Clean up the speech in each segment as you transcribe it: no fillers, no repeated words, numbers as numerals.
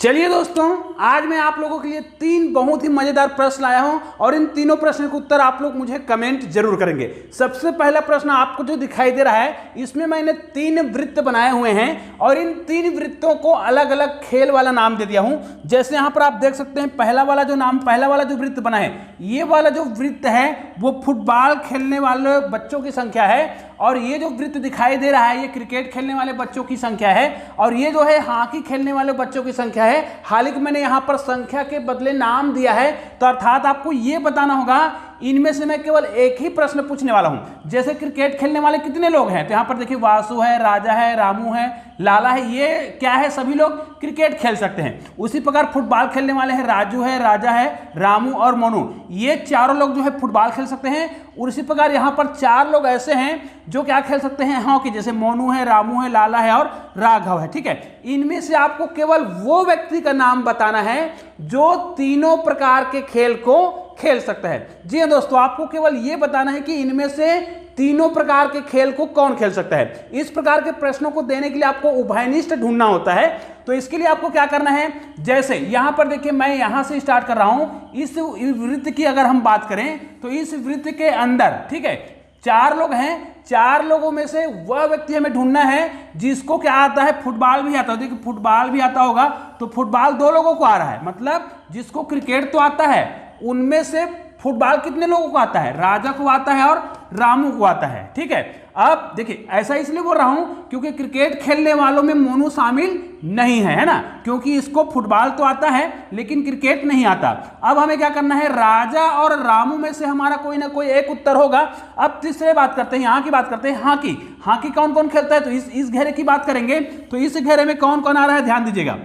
चलिए दोस्तों, आज मैं आप लोगों के लिए 3 बहुत ही मजेदार प्रश्न लाया हूं और इन तीनों प्रश्नों के उत्तर आप लोग मुझे कमेंट जरूर करेंगे। सबसे पहला प्रश्न आपको जो दिखाई दे रहा है, इसमें मैंने 3 वृत्त बनाए हुए हैं और इन 3 वृत्तों को अलग अलग खेल वाला नाम दे दिया हूं। जैसे यहां पर आप देख सकते हैं, पहला वाला जो वृत्त बना है, ये वाला जो वृत्त है वो फुटबॉल खेलने वाले बच्चों की संख्या है, और ये जो वृत्त दिखाई दे रहा है ये क्रिकेट खेलने वाले बच्चों की संख्या है, और ये जो है हॉकी खेलने वाले बच्चों की संख्या है। हालांकि मैंने यहाँ पर संख्या के बदले नाम दिया है, तो अर्थात आपको ये बताना होगा इनमें से मैं केवल एक ही प्रश्न पूछने वाला हूं। जैसे क्रिकेट खेलने वाले कितने लोग हैं, तो यहाँ पर देखिए वासु है, राजा है, रामू है, लाला है, ये क्या है, सभी लोग क्रिकेट खेल सकते हैं। उसी प्रकार फुटबॉल खेलने वाले हैं, राजू है, राजा है, रामू और मोनू, ये चारों लोग जो है फुटबॉल खेल सकते हैं। और इसी प्रकार यहाँ पर 4 लोग ऐसे हैं जो क्या खेल सकते हैं, हॉकी, जैसे मोनू है, रामू है, लाला है और राघव है। ठीक है, इनमें से आपको केवल वो व्यक्ति का नाम बताना है जो तीनों प्रकार के खेल को खेल सकता है। जी हाँ दोस्तों, आपको केवल ये बताना है कि इनमें से तीनों प्रकार के खेल को कौन खेल सकता है। इस प्रकार के प्रश्नों को देने के लिए आपको उभयनिष्ठ ढूंढना होता है। तो इसके लिए आपको क्या करना है, जैसे यहां पर देखिए मैं यहां से स्टार्ट कर रहा हूं। इस वृत्त की अगर हम बात करें तो इस वृत्त के अंदर, ठीक है, 4 लोग हैं। 4 लोगों में से वह व्यक्ति हमें ढूंढना है जिसको क्या आता है, फुटबॉल भी आता है। देखिए फुटबॉल भी आता होगा, तो फुटबॉल 2 लोगों को आ रहा है, मतलब जिसको क्रिकेट तो आता है उनमें से फुटबॉल कितने लोगों को आता है, राजा को आता है और रामू को आता है। ठीक है, अब देखिए ऐसा इसलिए बोल रहा हूं क्योंकि क्रिकेट खेलने वालों में मोनू शामिल नहीं है ना, क्योंकि इसको फुटबॉल तो आता है लेकिन क्रिकेट नहीं आता। अब हमें क्या करना है, राजा और रामू में से हमारा कोई ना कोई एक उत्तर होगा। अब तीसरे बात करते हैं, यहाँ की बात करते हैं, हॉकी। हॉकी कौन कौन खेलता है, तो इस घेरे की बात करेंगे। तो इस घेरे में कौन कौन आ रहा है, ध्यान दीजिएगा,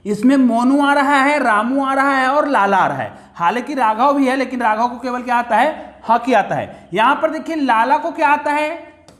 इसमें मोनू आ रहा है, रामू आ रहा है और लाला आ रहा है। हालांकि राघव भी है, लेकिन राघव को केवल क्या आता है, हॉकी आता है। यहां पर देखिए लाला को क्या आता है,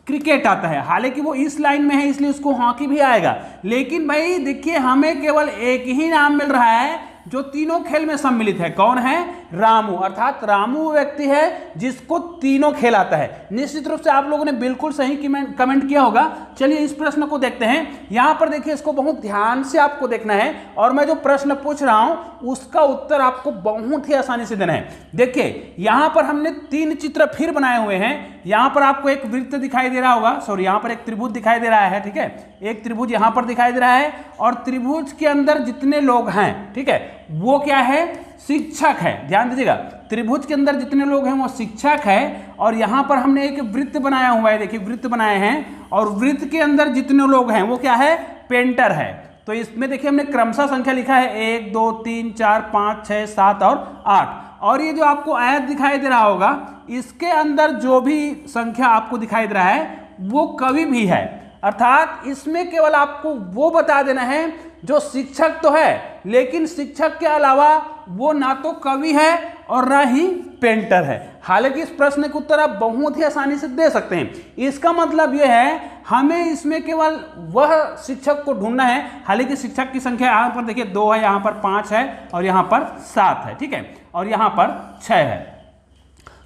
क्रिकेट आता है। हालांकि वो इस लाइन में है इसलिए उसको हॉकी भी आएगा। लेकिन भाई देखिए हमें केवल एक ही नाम मिल रहा है जो तीनों खेल में सम्मिलित है। कौन है, रामू। अर्थात रामू व्यक्ति है जिसको तीनों खेल आता है। निश्चित रूप से आप लोगों ने बिल्कुल सही कमेंट किया होगा। चलिए इस प्रश्न को देखते हैं। यहां पर देखिए इसको बहुत ध्यान से आपको देखना है, और मैं जो प्रश्न पूछ रहा हूं उसका उत्तर आपको बहुत ही आसानी से देना है। देखिए यहां पर हमने 3 चित्र फिर बनाए हुए हैं। यहां पर आपको एक वृत्त दिखाई दे रहा होगा, सॉरी यहां पर एक त्रिभुज दिखाई दे रहा है। ठीक है, एक त्रिभुज यहां पर दिखाई दे रहा है, और त्रिभुज के अंदर जितने लोग हैं, ठीक है, वो क्या है, शिक्षक है। ध्यान दीजिएगा, त्रिभुज के अंदर जितने लोग हैं वो शिक्षक है। और यहां पर हमने एक वृत्त बनाया हुआ है, देखिए वृत्त बनाए हैं, और वृत्त के अंदर जितने लोग हैं वो क्या है, पेंटर है। तो इसमें देखिए हमने क्रमशः संख्या लिखा है 1 2 3 4 5 6 7 और 8। और ये जो आपको आयत दिखाई दे रहा होगा, इसके अंदर जो भी संख्या आपको दिखाई दे रहा है वो कवि भी है। अर्थात इसमें केवल आपको वो बता देना है जो शिक्षक तो है, लेकिन शिक्षक के अलावा वो ना तो कवि है और ना ही पेंटर है। हालांकि इस प्रश्न के उत्तर आप बहुत ही आसानी से दे सकते हैं। इसका मतलब यह है हमें इसमें केवल वह शिक्षक को ढूंढना है। हालांकि शिक्षक की संख्या यहाँ पर देखिए 2 है, यहाँ पर 5 है और यहाँ पर 7 है। ठीक है, और यहाँ पर 6 है।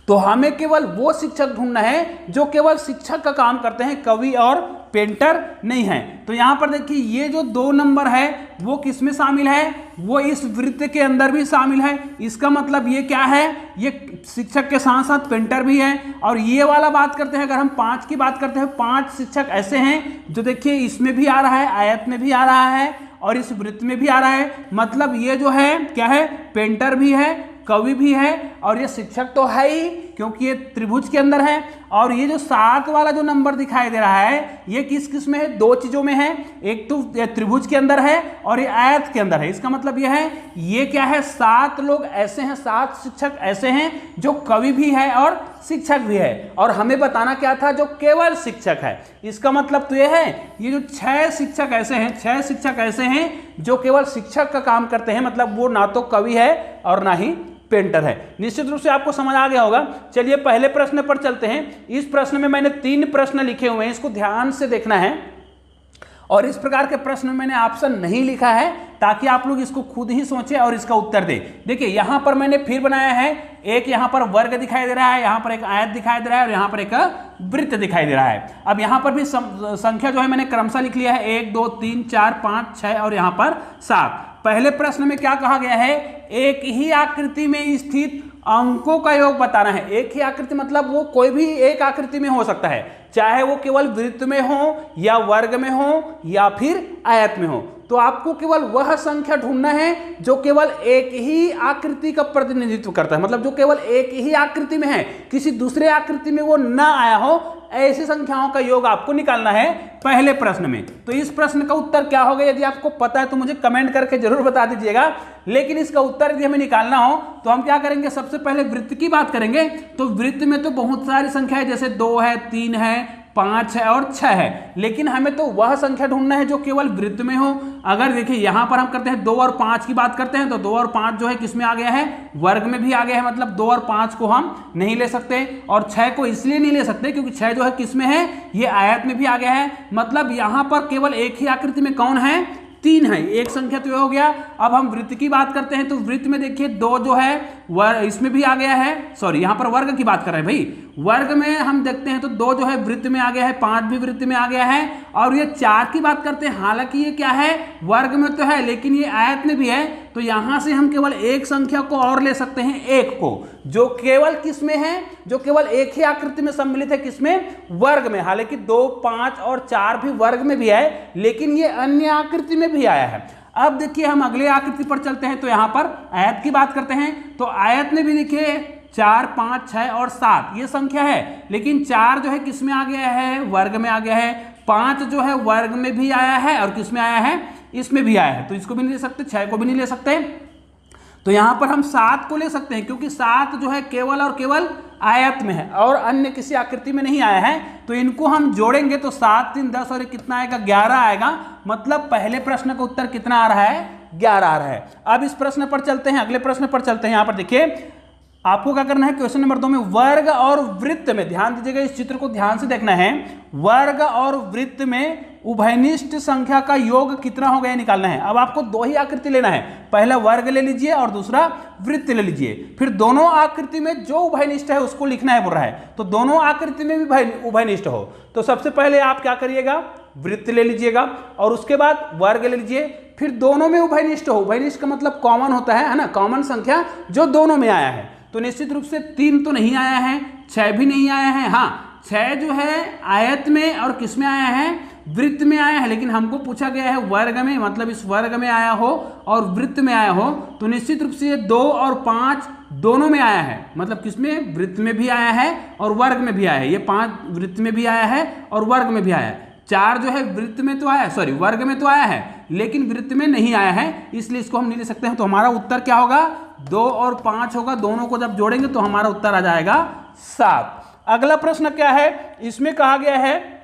तो हमें केवल वो शिक्षक ढूंढना है जो केवल शिक्षक का काम करते हैं, कवि और पेंटर नहीं है। तो यहां पर देखिए ये जो 2 नंबर है वो किस में शामिल है, वो इस वृत्त के अंदर भी शामिल है। इसका मतलब ये क्या है, ये शिक्षक के साथ साथ पेंटर भी है। और ये वाला बात करते हैं, अगर हम 5 की बात करते हैं, 5 शिक्षक ऐसे हैं जो देखिए इसमें भी आ रहा है, आयत में भी आ रहा है और इस वृत्त में भी आ रहा है। मतलब ये जो है क्या है, पेंटर भी है, कवि भी है और ये शिक्षक तो है ही क्योंकि ये त्रिभुज के अंदर है। और ये जो 7 वाला जो नंबर दिखाई दे रहा है ये किस में है, 2 चीजों में है। एक तो त्रिभुज के अंदर है और ये आयत के अंदर है। इसका मतलब ये है, ये क्या है, 7 लोग ऐसे हैं, 7 शिक्षक ऐसे हैं जो कवि भी है और शिक्षक भी है। और हमें बताना क्या था, जो केवल शिक्षक है। इसका मतलब तो ये है, ये जो 6 शिक्षक ऐसे हैं, 6 शिक्षक ऐसे हैं जो केवल शिक्षक का काम करते हैं। मतलब वो ना तो कवि है और ना ही पेंटर है। निश्चित रूप से आपको समझ आ गया होगा। चलिए पहले प्रश्न पर चलते हैं। इस प्रश्न में मैंने 3 प्रश्न लिखे हुए हैं, इसको ध्यान से देखना है। और इस प्रकार के प्रश्न में मैंने ऑप्शन नहीं लिखा है, ताकि आप लोग इसको खुद ही सोचें और इसका उत्तर दें। देखिए यहां पर मैंने फिर बनाया है, एक यहां पर वर्ग दिखाई दे रहा है, यहां पर एक आयत दिखाई दे रहा है और यहां पर एक वृत्त दिखाई दे रहा है। अब यहां पर भी संख्या जो है मैंने क्रमशः लिख लिया है, 1 2 3 4 5 6 और यहां पर 7। पहले प्रश्न में क्या कहा गया है, एक ही आकृति में स्थित अंकों का योग बताना है। एक ही आकृति मतलब वो कोई भी एक आकृति में हो सकता है, चाहे वो केवल वृत्त में हो या वर्ग में हो या फिर आयत में हो। तो आपको केवल वह संख्या ढूंढना है जो केवल एक ही आकृति का प्रतिनिधित्व करता है, मतलब जो केवल एक ही आकृति में है, किसी दूसरे आकृति में वो ना आया हो, ऐसी संख्याओं का योग आपको निकालना है पहले प्रश्न में। तो इस प्रश्न का उत्तर क्या होगा, यदि आपको पता है तो मुझे कमेंट करके जरूर बता दीजिएगा। लेकिन इसका उत्तर यदि हमें निकालना हो तो हम क्या करेंगे, सबसे पहले वृत्त की बात करेंगे। तो वृत्त में तो बहुत सारी संख्या है, जैसे 2 है, 3 है, 5 है और 6 है, लेकिन हमें तो वह संख्या ढूंढना है जो केवल वृत्त में हो। अगर देखिए यहां पर हम करते हैं 2 और 5 की बात करते हैं, तो 2 और 5 जो है किसमें आ गया है, वर्ग में भी आ गया है, मतलब 2 और 5 को हम नहीं ले सकते। और 6 को इसलिए नहीं ले सकते क्योंकि 6 जो है किसमें है, ये आयत में भी आ गया है, मतलब यहां पर केवल एक ही आकृति में कौन है, 3 है। एक संख्या तो ये हो गया। अब हम वृत्त की बात करते हैं, तो वृत्त में देखिए 2 जो है इसमें भी आ गया है, सॉरी यहां पर वर्ग की बात कर रहे हैं भाई। वर्ग में हम देखते हैं तो 2 जो है वृत्त में आ गया है, 5 भी वृत्त में आ गया है, और ये 4 की बात करते हैं, हालांकि ये क्या है, वर्ग में तो है लेकिन ये आयत में भी है। तो यहां से हम केवल एक संख्या को और ले सकते हैं, 1 को, जो केवल किसमें है, जो केवल एक ही आकृति में सम्मिलित है, किसमें, वर्ग में। हालांकि 2 5 और 4 भी वर्ग में भी है, लेकिन ये अन्य आकृति में भी आया है। अब देखिए हम अगले आकृति पर चलते हैं, तो यहां पर आयत की बात करते हैं। तो आयत में भी देखिए 4 5 6 और 7 ये संख्या है, लेकिन 4 जो है किसमें आ गया है, वर्ग में आ गया है। 5 जो है वर्ग में भी आया है और किसमें आया है, इसमें भी आया है, तो इसको भी नहीं ले सकते, 6 को भी नहीं ले सकते। तो यहां पर हम 7 को ले सकते हैं, क्योंकि 7 जो है केवल और केवल आयत में है और अन्य किसी आकृति में नहीं आया है। तो इनको हम जोड़ेंगे तो 7 3 10 और कितना आएगा, 11 आएगा। मतलब पहले प्रश्न का उत्तर कितना आ रहा है, 11 आ रहा है। अब इस प्रश्न पर चलते हैं, अगले प्रश्न पर चलते हैं। यहां पर देखिए आपको क्या करना है, क्वेश्चन नंबर 2 में वर्ग और वृत्त में, ध्यान दीजिएगा, इस चित्र को ध्यान से देखना है। वर्ग और वृत्त में उभयनिष्ठ संख्या का योग कितना होगा, निकालना है। अब आपको 2 ही आकृति लेना है, पहला वर्ग ले लीजिए और दूसरा वृत्त ले लीजिए। फिर दोनों आकृति में जो उभयनिष्ठ है उसको लिखना है, बोल रहा है। तो दोनों आकृति में भी उभयनिष्ठ हो, तो सबसे पहले आप क्या करिएगा, वृत्त ले लीजिएगा और उसके बाद वर्ग ले लीजिए। फिर दोनों में उभयनिष्ठ हो, उभयनिष्ठ का मतलब कॉमन होता है ना, कॉमन संख्या जो दोनों में आया है। तो निश्चित रूप से 3 तो नहीं आया है, 6 भी नहीं आया है। हाँ 6 जो है आयत में और किस में आया है, वृत्त में आया है, लेकिन हमको पूछा गया है वर्ग में, मतलब इस वर्ग में आया हो और वृत्त में आया हो। तो निश्चित रूप से ये 2 और 5 दोनों में आया है, मतलब किसमें, वृत्त में भी आया है और वर्ग में भी आया है। ये 5 वृत्त में भी आया है और वर्ग में भी आया है। 4 जो है वृत्त में तो आया, सॉरी वर्ग में तो आया है, लेकिन वृत्त में नहीं आया है, इसलिए इसको हम नहीं ले सकते हैं। तो हमारा उत्तर क्या होगा, 2 और 5 होगा, दोनों को जब जोड़ेंगे तो हमारा उत्तर आ जाएगा 7। अगला प्रश्न क्या है, इसमें कहा गया है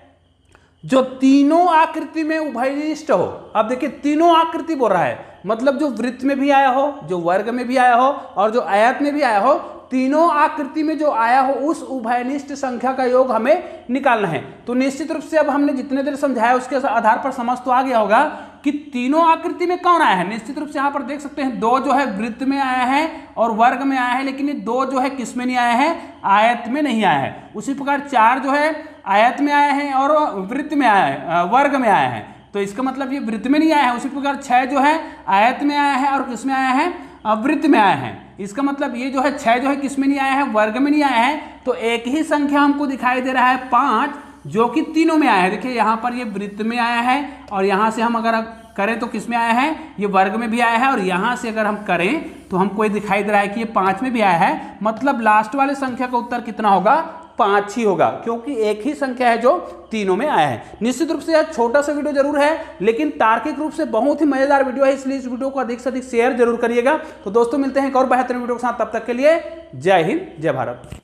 जो तीनों आकृति में उभयनिष्ठ हो। अब देखिए तीनों आकृति बोल रहा है, मतलब जो वृत्त में भी आया हो, जो वर्ग में भी आया हो और जो आयत में भी आया हो, तीनों आकृति में जो आया हो उस उभयनिष्ठ संख्या का योग हमें निकालना है। तो निश्चित रूप से अब हमने जितने देर समझाया उसके आधार पर समझ तो आ गया होगा कि तीनों आकृति में कौन आया है। निश्चित रूप से यहाँ पर देख सकते हैं 2 जो है वृत्त में आया है और वर्ग में आया है, लेकिन ये 2 जो है किस में नहीं आया है, आयत में नहीं आया है। उसी प्रकार 4 जो है आयत में आया है और वृत्त में आया है, वर्ग में आया है, तो इसका मतलब ये वृत्त में नहीं आया है। उसी प्रकार 6 जो है आयत में आया है और किस में आया है, वृत्त में आया है। इसका मतलब ये जो है 6 जो है किस में नहीं आया है, वर्ग में नहीं आया है। तो एक ही संख्या हमको दिखाई दे रहा है 5, जो कि तीनों में आया है। देखिए यहाँ पर ये वृत्त में आया है और यहाँ से हम अगर करें तो किस में आया है, ये वर्ग में भी आया है, और यहाँ से अगर हम करें तो हमको ये दिखाई दे रहा है कि ये 5 में भी आया है। मतलब लास्ट वाले संख्या का उत्तर कितना होगा, 5 ही होगा, क्योंकि एक ही संख्या है जो तीनों में आया है। निश्चित रूप से यह छोटा सा वीडियो जरूर है, लेकिन तार्किक रूप से बहुत ही मजेदार वीडियो है, इसलिए इस वीडियो को अधिक से अधिक शेयर जरूर करिएगा। तो दोस्तों मिलते हैं एक और बेहतरीन वीडियो के साथ, तब तक के लिए जय हिंद जय भारत।